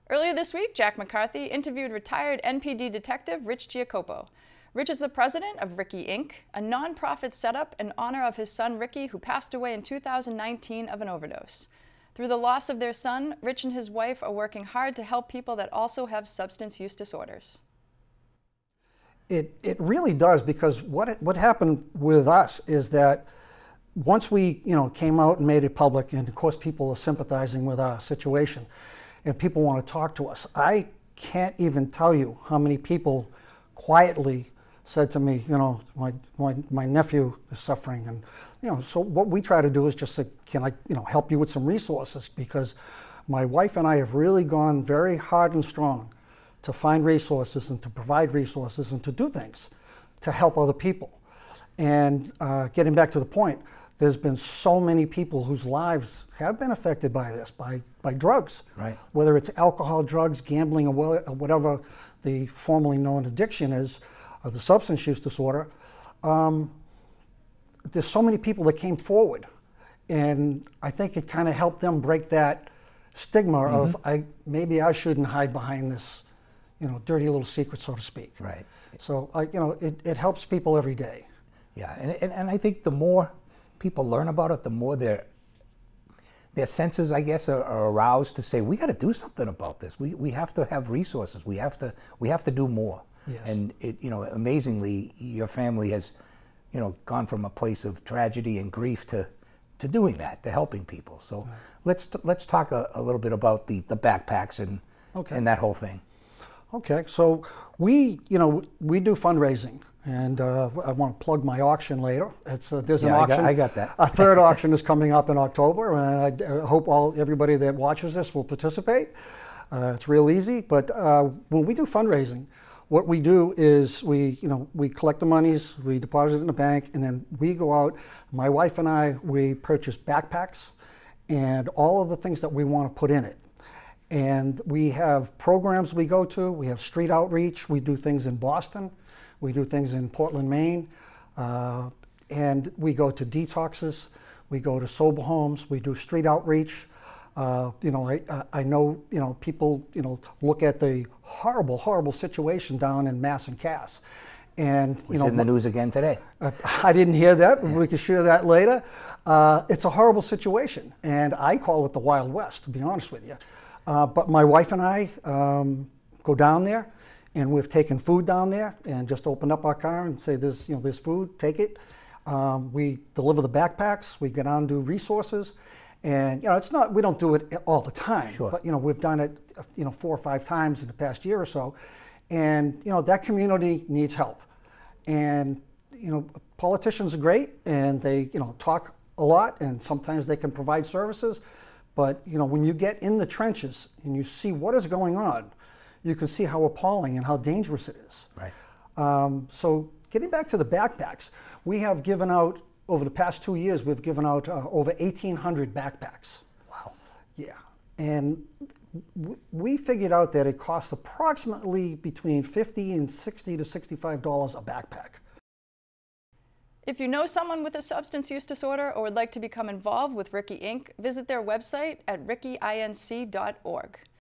Earlier this week, Jack McCarthy interviewed retired NPD detective Rich Giacopo. Rich is the president of Ricky Inc., a nonprofit setup in honor of his son Ricky, who passed away in 2019 of an overdose. Through the loss of their son, Rich and his wife are working hard to help people that also have substance use disorders. It really does, because what happened with us is that once we came out and made it public, and of course people are sympathizing with our situation, and people want to talk to us. I can't even tell you how many people quietly said to me, my nephew is suffering, and so what we try to do is just say, can I help you with some resources, because my wife and I have really gone very hard and strong to find resources and to provide resources and to do things to help other people. And getting back to the point, there's been so many people whose lives have been affected by this, by drugs. Right. Whether it's alcohol, drugs, gambling, or whatever the formerly known addiction is, or the substance use disorder. There's so many people that came forward, and I think it kind of helped them break that stigma of maybe I shouldn't hide behind this, dirty little secret, so to speak. Right. So it helps people every day. Yeah, and I think the more people learn about it, the more their senses, I guess, are aroused to say, we got to do something about this. We have to have resources. We have to do more. Yes. And amazingly, your family has gone from a place of tragedy and grief to doing that, to helping people. So let's talk a little bit about the backpacks and that whole thing. Okay, so we do fundraising. And I want to plug my auction later. There's an auction. I got that. A third auction is coming up in October, and I hope everybody that watches this will participate. It's real easy, but when we do fundraising, what we do is we collect the monies, we deposit it in the bank, and then we go out. My wife and I, we purchase backpacks and all of the things that we want to put in it. And we have programs we go to. We have street outreach. We do things in Boston. We do things in Portland, Maine, and we go to detoxes, we go to sober homes, we do street outreach. I know people look at the horrible, horrible situation down in Mass and Cass, and it's in the news again today. I didn't hear that. Yeah. We can share that later. It's a horrible situation, and I call it the Wild West, to be honest with you. But my wife and I go down there. And we've taken food down there and just opened up our car and say, there's food, take it. We deliver the backpacks, we get on to resources. And we don't do it all the time, sure. But we've done it 4 or 5 times in the past year or so. And that community needs help. And politicians are great, and they talk a lot, and sometimes they can provide services. But when you get in the trenches and you see what is going on, you can see how appalling and how dangerous it is. Right. So getting back to the backpacks, we have given out, over the past 2 years, we've given out over 1,800 backpacks. Wow. Yeah. And we figured out that it costs approximately between $50 and $60 to $65 a backpack. If you know someone with a substance use disorder or would like to become involved with Ricky Inc., visit their website at rickyinc.org.